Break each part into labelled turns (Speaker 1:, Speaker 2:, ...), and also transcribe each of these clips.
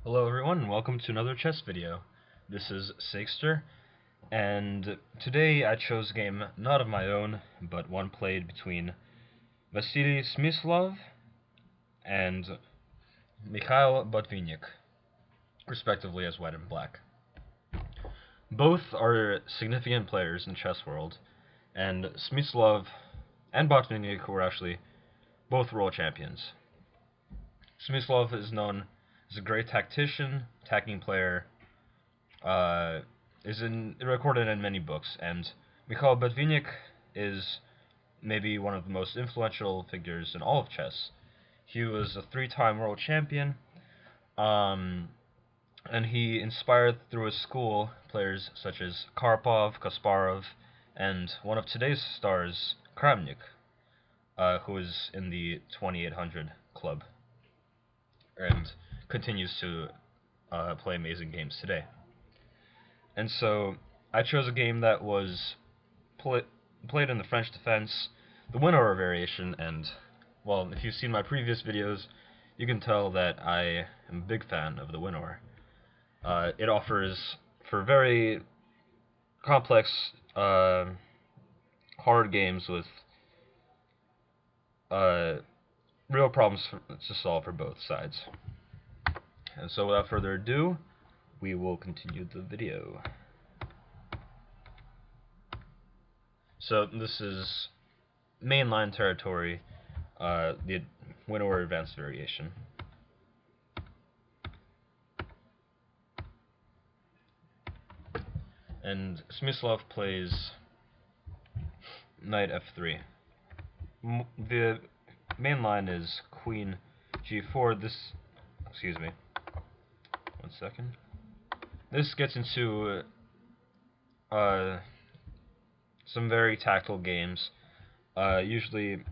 Speaker 1: Hello everyone, and welcome to another chess video. This is Seikster, and today I chose a game not of my own, but one played between Vasily Smyslov and Mikhail Botvinnik, respectively as white and black. Both are significant players in chess world, and Smyslov and Botvinnik were actually both world champions. Smyslov is known as a great tactician, attacking player, is recorded in many books, and Mikhail Botvinnik is maybe one of the most influential figures in all of chess. He was a three-time world champion, and he inspired through his school players such as Karpov, Kasparov, and one of today's stars, Kramnik, who is in the 2800 club and continues to play amazing games today. And so I chose a game that was played in the French defense, the winner variation, and, well, if you've seen my previous videos, you can tell that I am a big fan of the winner. It offers, for very complex, hard games with real problems to solve for both sides. And so without further ado, we will continue the video. So this is mainline territory, the winner advanced variation. And Smyslov plays knight f3. The main line is queen g4. Excuse me, 1 second. This gets into some very tactile games. Usually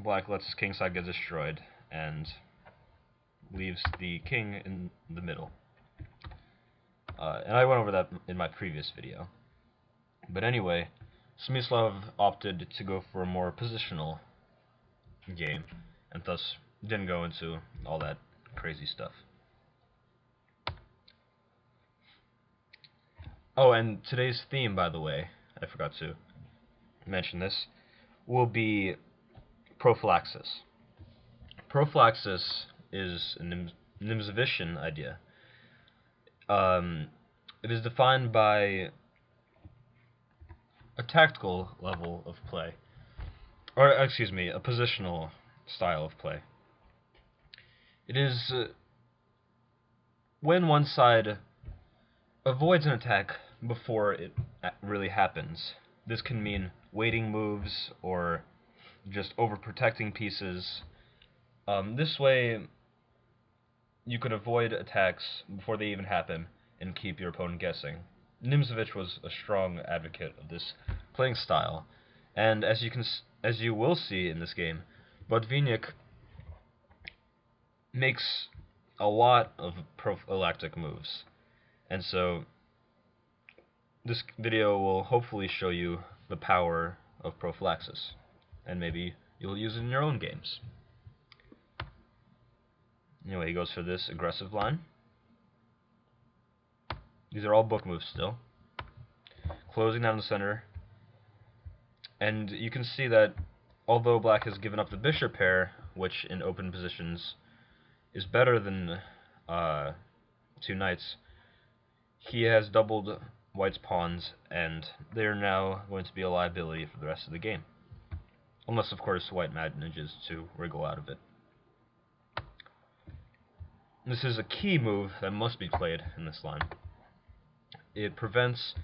Speaker 1: black lets kingside get destroyed and leaves the king in the middle. And I went over that in my previous video. But anyway, Smyslov opted to go for a more positional game, and thus didn't go into all that crazy stuff. Oh, and today's theme, by the way, I forgot to mention this, will be prophylaxis. Prophylaxis is a Nimzovitian idea. It is defined by a tactical level of play, or excuse me, a positional style of play. It is when one side avoids an attack before it really happens. This can mean waiting moves or just overprotecting pieces. This way, you can avoid attacks before they even happen and keep your opponent guessing. Nimzovich was a strong advocate of this playing style, and as you will see in this game, Botvinnik makes a lot of prophylactic moves, and so this video will hopefully show you the power of prophylaxis, and maybe you'll use it in your own games. Anyway, he goes for this aggressive line. These are all book moves still. Closing down the center. And you can see that although black has given up the bishop pair, which in open positions is better than two knights, he has doubled white's pawns, and they are now going to be a liability for the rest of the game. Unless, of course, white manages to wriggle out of it. This is a key move that must be played in this line. It prevents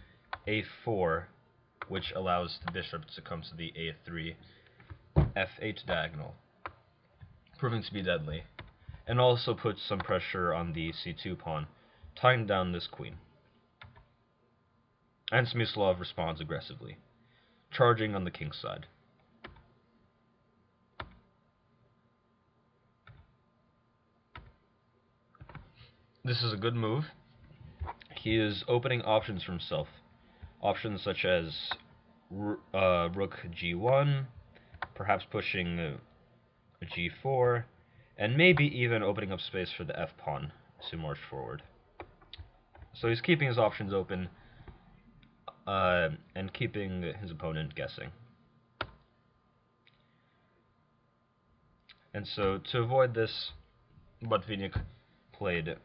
Speaker 1: a4, which allows the bishop to come to the a3, f8 diagonal, proving to be deadly, and also puts some pressure on the c2 pawn, tying down this queen. And Smyslov responds aggressively, charging on the king's side. This is a good move. He is opening options for himself. Options such as rook g1, perhaps pushing g4, and maybe even opening up space for the f-pawn to march forward. So he's keeping his options open and keeping his opponent guessing. And so to avoid this, Botvinnik played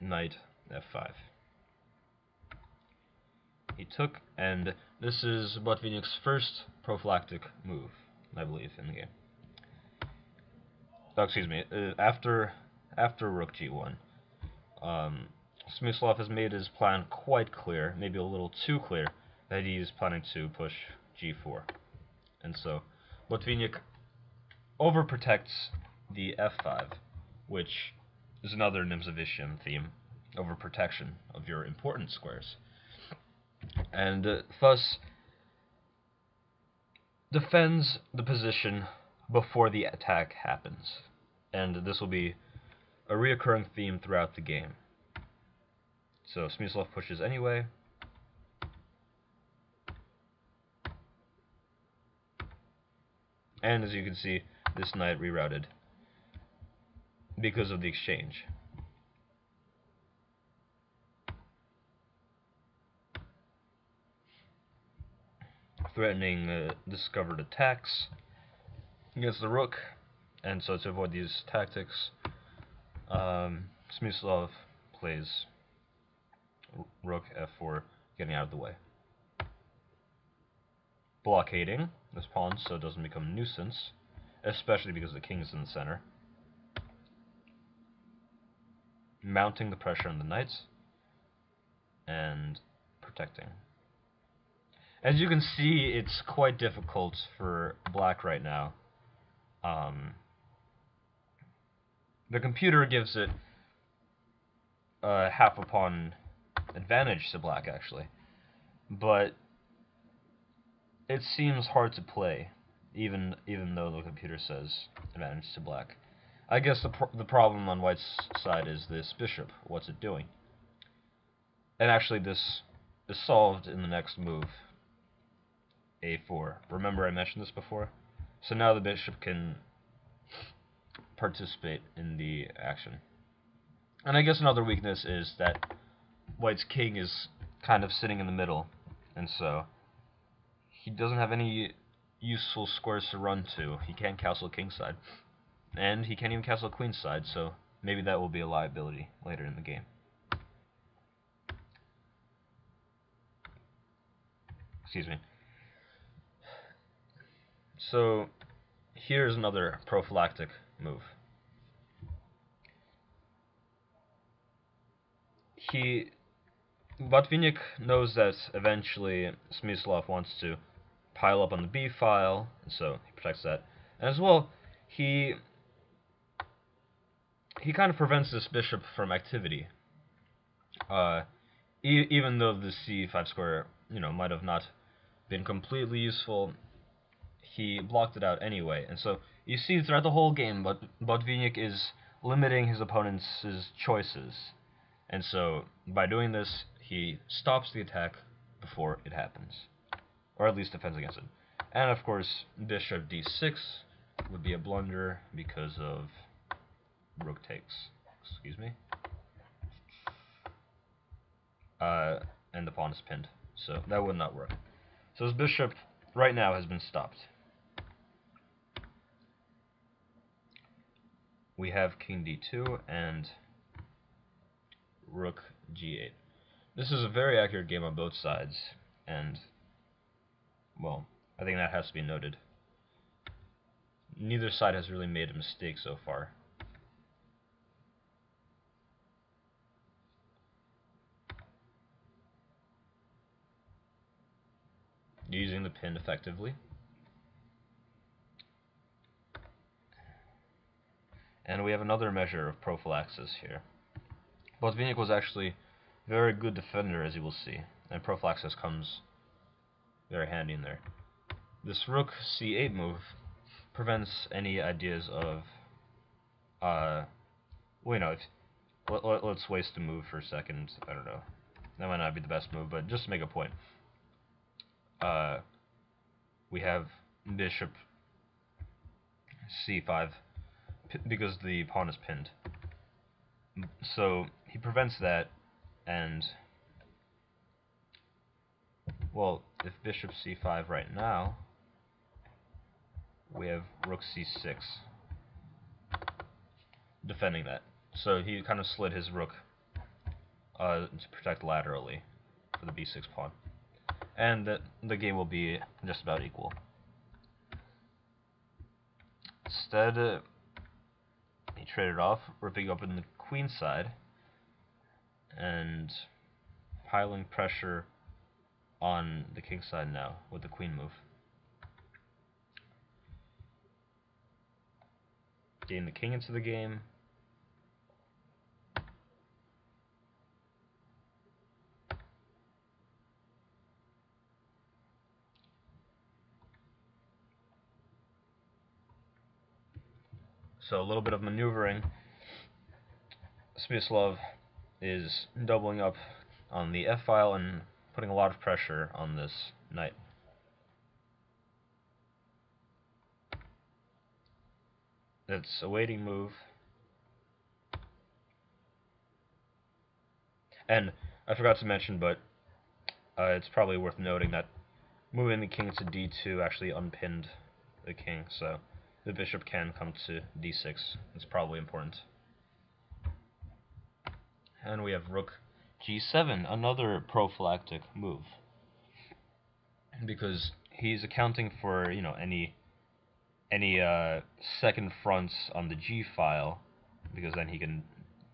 Speaker 1: knight f5. He took, and this is Botvinnik's first prophylactic move, I believe, in the game. Oh, excuse me. After rook g1, Smyslov has made his plan quite clear, maybe a little too clear, that he's planning to push g4. And so Botvinnik overprotects the f5, which is another Nimzovician theme, overprotection of your important squares. And thus defends the position before the attack happens. And this will be a reoccurring theme throughout the game. So Smyslov pushes anyway. And as you can see, this knight rerouted because of the exchange. Threatening discovered attacks against the rook, and so to avoid these tactics, Smyslov plays rook f4, getting out of the way, blockading this pawn so it doesn't become a nuisance, especially because the king is in the center, mounting the pressure on the knights, and protecting. As you can see, it's quite difficult for black right now. The computer gives it half a pawn advantage to black, actually, but it seems hard to play, even though the computer says advantage to black. I guess the problem on white's side is this bishop. What's it doing? And actually, this is solved in the next move, a4. Remember I mentioned this before? So now the bishop can participate in the action. And I guess another weakness is that white's king is kind of sitting in the middle, and so he doesn't have any useful squares to run to. He can't castle kingside, and he can't even castle queenside, so maybe that will be a liability later in the game. Excuse me. So here's another prophylactic move. Botvinnik knows that eventually Smyslov wants to pile up on the b file, so he protects that. And as well, he kind of prevents this bishop from activity. Even though the c5 square, might have not been completely useful, he blocked it out anyway. And so you see throughout the whole game, Botvinnik is limiting his opponent's choices. And so by doing this, he stops the attack before it happens, or at least defends against it. And of course, bishop d6 would be a blunder because of rook takes. Excuse me. And the pawn is pinned, so that would not work. So his bishop right now has been stopped. We have king d2 and rook g8. This is a very accurate game on both sides, and, well, I think that has to be noted. Neither side has really made a mistake so far. Using the pin effectively. And we have another measure of prophylaxis here. Botvinnik was actually a very good defender, as you will see, and prophylaxis comes very handy in there. This rook c8 move prevents any ideas of, let's waste a move for a second. I don't know. That might not be the best move, but just to make a point. We have bishop c5 because the pawn is pinned. So he prevents that, and well, if bishop c5 right now, we have rook c6 defending that. So he kind of slid his rook to protect laterally for the b6 pawn. And the game will be just about equal. Instead, he traded off, ripping open the queen side and piling pressure on the king side now with the queen move. Getting the king into the game. So a little bit of maneuvering. Smyslov is doubling up on the f-file and putting a lot of pressure on this knight. It's a waiting move. And I forgot to mention, but it's probably worth noting that moving the king to d2 actually unpinned the king, so the bishop can come to d6. It's probably important. And we have rook g7, another prophylactic move, because he's accounting for any second fronts on the g file, because then he can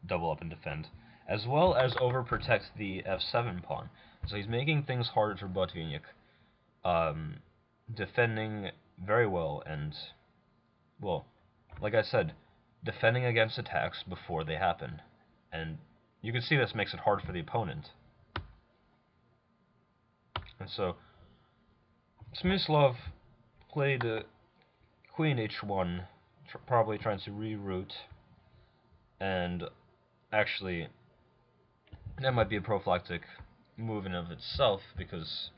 Speaker 1: double up and defend, as well as overprotect the f7 pawn. So he's making things harder for Botvinnik, defending very well, and well, like I said, defending against attacks before they happen. And you can see this makes it hard for the opponent. And so Smyslov played queen h1, probably trying to reroute, and actually that might be a prophylactic move in of itself, because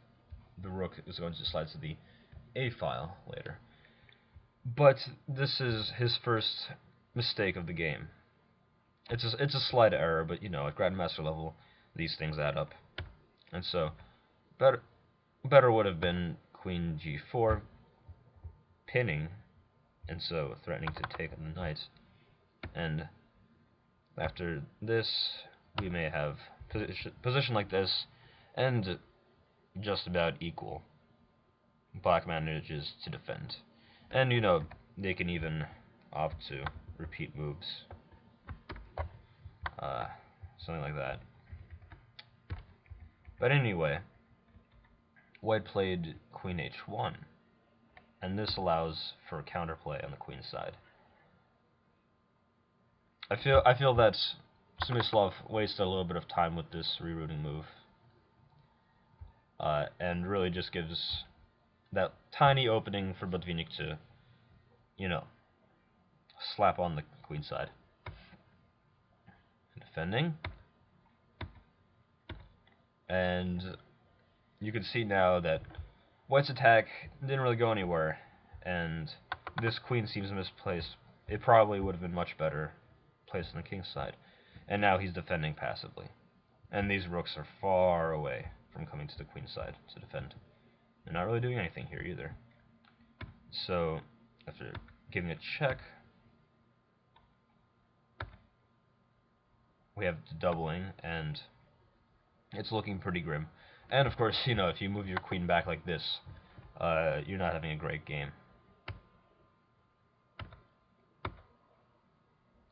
Speaker 1: the rook is going to slide to the a file later. But this is his first mistake of the game. It's a slight error, but at grandmaster level these things add up. And so better would have been queen g4, pinning, and so threatening to take the knight. And after this, we may have position like this, and just about equal. Black manages to defend. And they can even opt to repeat moves. Something like that. But anyway, white played queen h1, and this allows for counterplay on the queen side. I feel that Smyslov wasted a little bit of time with this rerouting move, and really just gives that tiny opening for Botvinnik to, slap on the queen side. Defending. And you can see now that white's attack didn't really go anywhere, and this queen seems misplaced. It probably would have been much better placed on the king's side. And now he's defending passively. And these rooks are far away from coming to the queen side to defend. They're not really doing anything here either. So, after giving a check, we have the doubling, and it's looking pretty grim. And of course, if you move your queen back like this, you're not having a great game.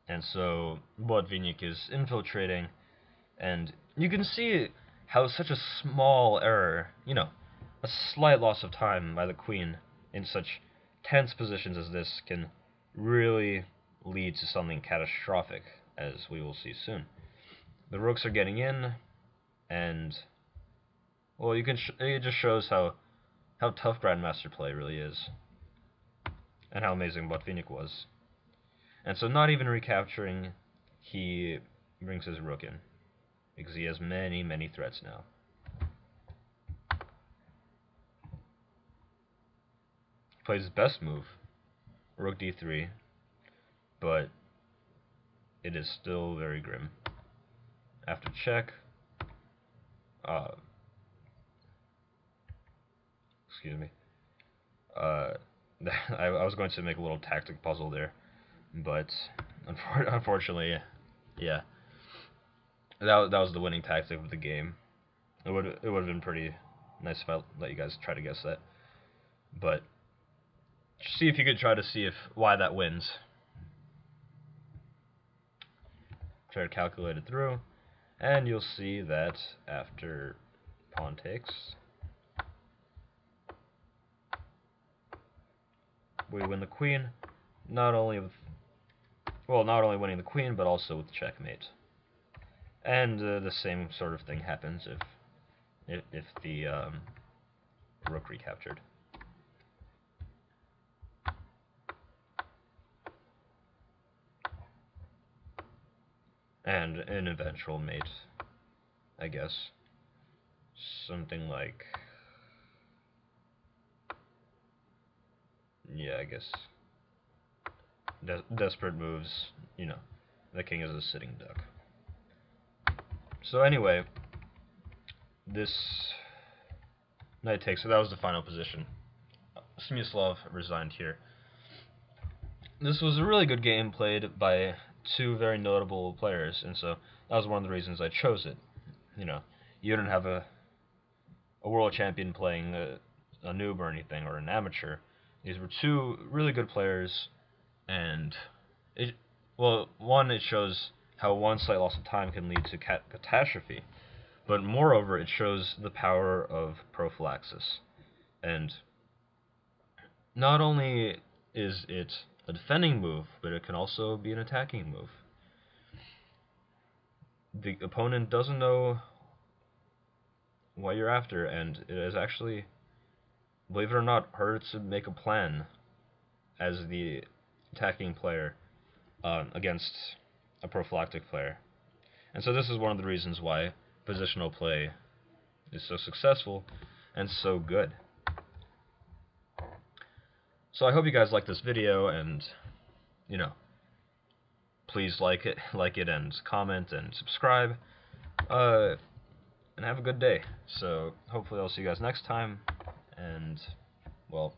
Speaker 1: And so Botvinnik is infiltrating, and you can see how such a small error, a slight loss of time by the queen in such tense positions as this can really lead to something catastrophic, as we will see soon. The rooks are getting in, and well, it just shows how tough grandmaster play really is, and how amazing Botvinnik was. And so, not even recapturing, he brings his rook in, because he has many threats now. Plays his best move, rook d3, but it is still very grim. After check, excuse me, I was going to make a little tactic puzzle there, but unfortunately, yeah, that was the winning tactic of the game. It would have been pretty nice if I let you guys try to guess that, but see if you could try to see if why that wins. Try to calculate it through, and you'll see that after pawn takes, we win the queen, not only winning the queen, but also with checkmate. And the same sort of thing happens if the rook recaptured. And an eventual mate, I guess. Something like, yeah, I guess desperate moves, you know, the king is a sitting duck. So anyway, this knight takes, so that was the final position. Smyslov resigned here. This was a really good game played by two very notable players, and so that was one of the reasons I chose it. You know, you didn't have a world champion playing a noob or anything, or an amateur. These were two really good players, and it shows how one slight loss of time can lead to catastrophe, but moreover, it shows the power of prophylaxis. And not only is it a defending move, but it can also be an attacking move. The opponent doesn't know what you're after, and it is actually, believe it or not, harder to make a plan as the attacking player against a prophylactic player. And so this is one of the reasons why positional play is so successful and so good. So I hope you guys like this video, and you know, please like it and comment and subscribe, and have a good day. So hopefully I'll see you guys next time, and well,